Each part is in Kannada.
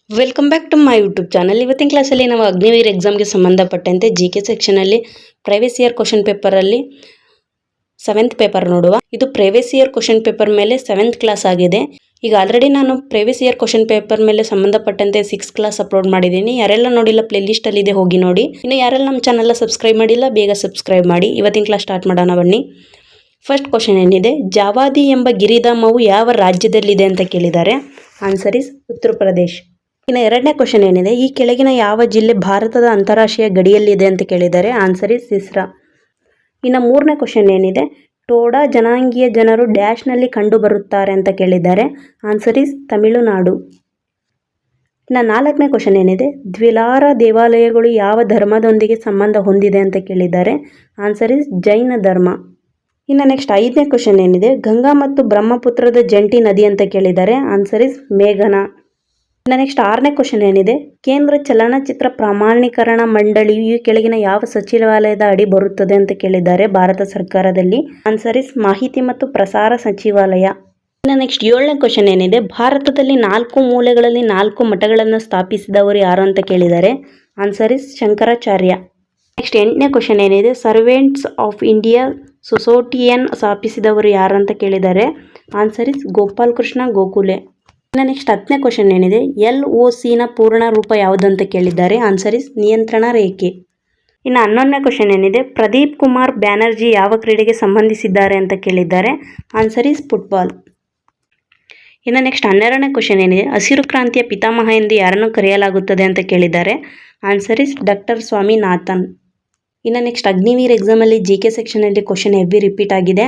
Welcome back to my YouTube channel. ಇವತ್ತಿನ ಕ್ಲಾಸಲ್ಲಿ ನಾವು ಅಗ್ನಿವೀರ್ ಎಕ್ಸಾಮ್ಗೆ ಸಂಬಂಧಪಟ್ಟಂತೆ ಜಿ ಕೆ ಸೆಕ್ಷನಲ್ಲಿ ಪ್ರಿವಿಯಸ್ ಇಯರ್ ಕ್ವಶನ್ ಪೇಪರಲ್ಲಿ 7th ಪೇಪರ್ ನೋಡುವ. ಇದು ಪ್ರಿವಿಯಸ್ ಇಯರ್ ಕ್ವಶನ್ ಪೇಪರ್ ಮೇಲೆ 7th ಕ್ಲಾಸ್ ಆಗಿದೆ. ಈಗ ಆಲ್ರೆಡಿ ನಾನು ಪ್ರಿವಿಯಸ್ ಇಯರ್ ಕ್ವಶನ್ ಪೇಪರ್ ಮೇಲೆ ಸಂಬಂಧಪಟ್ಟಂತೆ 6th ಕ್ಲಾಸ್ ಅಪ್ಲೋಡ್ ಮಾಡಿದ್ದೀನಿ. ಯಾರೆಲ್ಲ ನೋಡಿಲ್ಲ ಪ್ಲೇ ಲಿಸ್ಟಲ್ಲಿ ಇದೆ, ಹೋಗಿ ನೋಡಿ. ಇನ್ನು ಯಾರೆಲ್ಲ ನಮ್ಮ ಚಾನಲ್ನ ಸಬ್ಸ್ಕ್ರೈಬ್ ಮಾಡಿಲ್ಲ ಬೇಗ ಸಬ್ಸ್ಕ್ರೈಬ್ ಮಾಡಿ. ಇವತ್ತಿನ ಕ್ಲಾಸ್ ಸ್ಟಾರ್ಟ್ ಮಾಡೋಣ ಬನ್ನಿ. ಫಸ್ಟ್ ಕ್ವಶನ್ ಏನಿದೆ, ಜಾವಾದಿ ಎಂಬ ಗಿರಿಧಾಮವು ಯಾವ ರಾಜ್ಯದಲ್ಲಿದೆ ಅಂತ ಕೇಳಿದ್ದಾರೆ. Answer is Uttar Pradesh. ಇನ್ನು ಎರಡನೇ ಕ್ವಶನ್ ಏನಿದೆ, ಈ ಕೆಳಗಿನ ಯಾವ ಜಿಲ್ಲೆ ಭಾರತದ ಅಂತಾರಾಷ್ಟ್ರೀಯ ಗಡಿಯಲ್ಲಿದೆ ಅಂತ ಕೇಳಿದ್ದಾರೆ. ಆನ್ಸರ್ ಇಸ್ ಸಿಸ್ರಾ. ಇನ್ನು ಮೂರನೇ ಕ್ವಶನ್ ಏನಿದೆ, ಟೋಡಾ ಜನಾಂಗೀಯ ಜನರು ಡ್ಯಾಶ್ನಲ್ಲಿ ಕಂಡು ಬರುತ್ತಾರೆ ಅಂತ ಕೇಳಿದ್ದಾರೆ. Answer is Tamil Nadu. ಇನ್ನು ನಾಲ್ಕನೇ ಕ್ವಶನ್ ಏನಿದೆ, ದ್ವಿಲಾರ ದೇವಾಲಯಗಳು ಯಾವ ಧರ್ಮದೊಂದಿಗೆ ಸಂಬಂಧ ಹೊಂದಿದೆ ಅಂತ ಕೇಳಿದ್ದಾರೆ. ಆನ್ಸರ್ ಇಸ್ ಜೈನ ಧರ್ಮ. ಇನ್ನು ನೆಕ್ಸ್ಟ್ ಐದನೇ ಕ್ವಶನ್ ಏನಿದೆ, ಗಂಗಾ ಮತ್ತು ಬ್ರಹ್ಮಪುತ್ರದ ಜಂಟಿ ನದಿ ಅಂತ ಕೇಳಿದ್ದಾರೆ. ಆನ್ಸರ್ ಇಸ್ ಮೇಘನಾ. ಇನ್ನು ನೆಕ್ಸ್ಟ್ ಆರನೇ ಕ್ವಶನ್ ಏನಿದೆ, ಕೇಂದ್ರ ಚಲನಚಿತ್ರ ಪ್ರಮಾಣೀಕರಣ ಮಂಡಳಿಯು ಈ ಕೆಳಗಿನ ಯಾವ ಸಚಿವಾಲಯದ ಅಡಿ ಬರುತ್ತದೆ ಅಂತ ಕೇಳಿದ್ದಾರೆ ಭಾರತ ಸರ್ಕಾರದಲ್ಲಿ. ಆನ್ಸರ್ ಇಸ್ ಮಾಹಿತಿ ಮತ್ತು ಪ್ರಸಾರ ಸಚಿವಾಲಯ. ಇನ್ನು ನೆಕ್ಸ್ಟ್ ಏಳನೇ ಕ್ವಶನ್ ಏನಿದೆ, ಭಾರತದಲ್ಲಿ 4 ಮೂಲೆಗಳಲ್ಲಿ 4 ಮಠಗಳನ್ನು ಸ್ಥಾಪಿಸಿದವರು ಯಾರು ಅಂತ ಕೇಳಿದ್ದಾರೆ. Answer is Shankaracharya. ನೆಕ್ಸ್ಟ್ 8ನೇ ಕ್ವಶನ್ ಏನಿದೆ, ಸರ್ವೆಂಟ್ಸ್ ಆಫ್ ಇಂಡಿಯಾ ಸೊಸೈಟಿಯನ್ನು ಸ್ಥಾಪಿಸಿದವರು ಯಾರು ಅಂತ ಕೇಳಿದ್ದಾರೆ. Answer is Gopal Krishna Gokhale. ಇನ್ನು ನೆಕ್ಸ್ಟ್ 10ನೇ ಕ್ವಶನ್ ಏನಿದೆ, LOCನ ಪೂರ್ಣ ರೂಪ ಯಾವುದಂತ ಕೇಳಿದ್ದಾರೆ. ಆನ್ಸರ್ ಇಸ್ ನಿಯಂತ್ರಣ ರೇಖೆ. ಇನ್ನು 11ನೇ ಕ್ವಶನ್ ಏನಿದೆ, ಪ್ರದೀಪ್ ಕುಮಾರ್ ಬ್ಯಾನರ್ಜಿ ಯಾವ ಕ್ರೀಡೆಗೆ ಸಂಬಂಧಿಸಿದ್ದಾರೆ ಅಂತ ಕೇಳಿದ್ದಾರೆ. Answer is football. ಇನ್ನು ನೆಕ್ಸ್ಟ್ 12ನೇ ಕ್ವಶನ್ ಏನಿದೆ, ಹಸಿರು ಕ್ರಾಂತಿಯ ಪಿತಾಮಹ ಎಂದು ಯಾರನ್ನು ಕರೆಯಲಾಗುತ್ತದೆ ಅಂತ ಕೇಳಿದ್ದಾರೆ. Answer is doctor Swaminathan. ಇನ್ನು ನೆಕ್ಸ್ಟ್ ಅಗ್ನಿವೀರ್ ಎಕ್ಸಾಮಲ್ಲಿ ಜಿ ಕೆ ಸೆಕ್ಷನಲ್ಲಿ ಕ್ವಶನ್ ಹೆವಿ ರಿಪೀಟ್ ಆಗಿದೆ.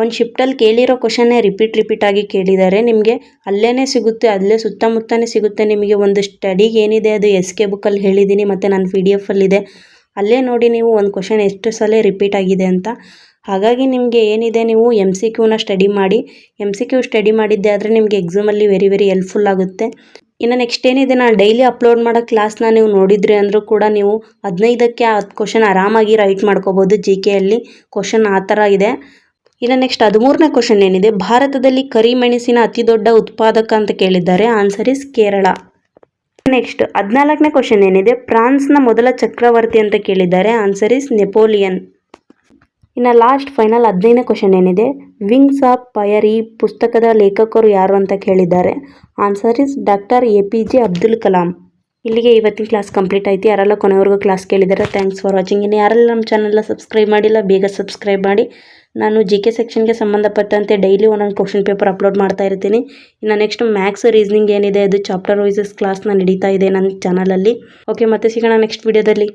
ಒಂದು ಶಿಫ್ಟಲ್ಲಿ ಕೇಳಿರೋ ಕ್ವಶನ್ನೇ ರಿಪೀಟ್ ಆಗಿ ಕೇಳಿದ್ದಾರೆ. ನಿಮಗೆ ಅಲ್ಲೇ ಸಿಗುತ್ತೆ, ಅಲ್ಲೇ ಸುತ್ತಮುತ್ತನೇ ಸಿಗುತ್ತೆ. ನಿಮಗೆ ಒಂದು ಸ್ಟಡಿಗೆ ಏನಿದೆ ಅದು SK ಬುಕ್ಕಲ್ಲಿ ಹೇಳಿದ್ದೀನಿ, ಮತ್ತು ನನ್ನ PDF ಅಲ್ಲಿದೆ. ಅಲ್ಲೇ ನೋಡಿ ನೀವು ಒಂದು ಕ್ವಶನ್ ಎಷ್ಟು ಸಲ ರಿಪೀಟ್ ಆಗಿದೆ ಅಂತ. ಹಾಗಾಗಿ ನಿಮಗೆ ಏನಿದೆ, ನೀವು MCQನ ಸ್ಟಡಿ ಮಾಡಿ. MCQ ಸ್ಟಡಿ ಮಾಡಿದ್ದೆ ಆದರೆ ನಿಮಗೆ ಎಕ್ಸಾಮಲ್ಲಿ ವೆರಿ ಹೆಲ್ಪ್ಫುಲ್ ಆಗುತ್ತೆ. ಇನ್ನು ನೆಕ್ಸ್ಟ್ ಏನಿದೆ, ನಾನು ಡೈಲಿ ಅಪ್ಲೋಡ್ ಮಾಡೋ ಕ್ಲಾಸ್ನ ನೀವು ನೋಡಿದ್ರಿ ಅಂದರೂ ಕೂಡ ನೀವು 15ಕ್ಕೆ 10 ಕ್ವಶನ್ ಆರಾಮಾಗಿ ರೈಟ್ ಮಾಡ್ಕೋಬೋದು. GKಯಲ್ಲಿ ಕ್ವಶನ್ ಆ ಥರ ಇದೆ. ಇನ್ನು ನೆಕ್ಸ್ಟ್ 13ನೇ ಕ್ವಶನ್ ಏನಿದೆ, ಭಾರತದಲ್ಲಿ ಕರಿಮೆಣಸಿನ ಅತಿ ದೊಡ್ಡ ಉತ್ಪಾದಕ ಅಂತ ಕೇಳಿದ್ದಾರೆ. Answer is Kerala. ನೆಕ್ಸ್ಟ್ 14ನೇ ಕ್ವಶನ್ ಏನಿದೆ, ಫ್ರಾನ್ಸ್ನ ಮೊದಲ ಚಕ್ರವರ್ತಿ ಅಂತ ಕೇಳಿದ್ದಾರೆ. Answer is Napoleon. ಇನ್ನು ಲಾಸ್ಟ್ ಫೈನಲ್ 15ನೇ ಕ್ವಶನ್ ಏನಿದೆ, ವಿಂಗ್ಸ್ ಆಫ್ ಫೈರ್ ಈ ಪುಸ್ತಕದ ಲೇಖಕರು ಯಾರು ಅಂತ ಕೇಳಿದ್ದಾರೆ. Answer is doctor APJ Abdul Kalam. ಇಲ್ಲಿಗೆ ಇವತ್ತಿನ ಕ್ಲಾಸ್ ಕಂಪ್ಲೀಟ್ ಆಯಿತು. ಯಾರೆಲ್ಲ ಕೊನೆವರೆಗೂ ಕ್ಲಾಸ್ ಕೇಳಿದ್ದಾರೆ ಥ್ಯಾಂಕ್ಸ್ ಫಾರ್ ವಾಚಿಂಗ್. ಇನ್ನು ಯಾರೆಲ್ಲ ನಮ್ಮ ಚಾನಲ್ನ ಸಬ್ಸ್ಕ್ರೈಬ್ ಮಾಡಿಲ್ಲ ಬೇಗ ಸಬ್ಸ್ಕ್ರೈಬ್ ಮಾಡಿ. ನಾನು GK ಸೆಕ್ಷನ್ಗೆ ಸಂಬಂಧಪಟ್ಟಂತೆ ಡೈಲಿ ಒಂದೊಂದು ಕ್ವಶನ್ ಪೇಪರ್ ಅಪ್ಲೋಡ್ ಮಾಡ್ತಾ ಇರ್ತೀನಿ. ಇನ್ನು ನೆಕ್ಸ್ಟ್ ಮ್ಯಾಥ್ಸ್ ರೀಸನಿಂಗ್ ಏನಿದೆ ಅದು ಚಾಪ್ಟರ್ ವೈಸಸ್ ಕ್ಲಾಸ್ನ ನಡೀತಾ ಇದೆ ನನ್ನ ಚಾನಲಲ್ಲಿ. ಓಕೆ, ಮತ್ತೆ ಸಿಗೋಣ ನೆಕ್ಸ್ಟ್ ವಿಡಿಯೋದಲ್ಲಿ.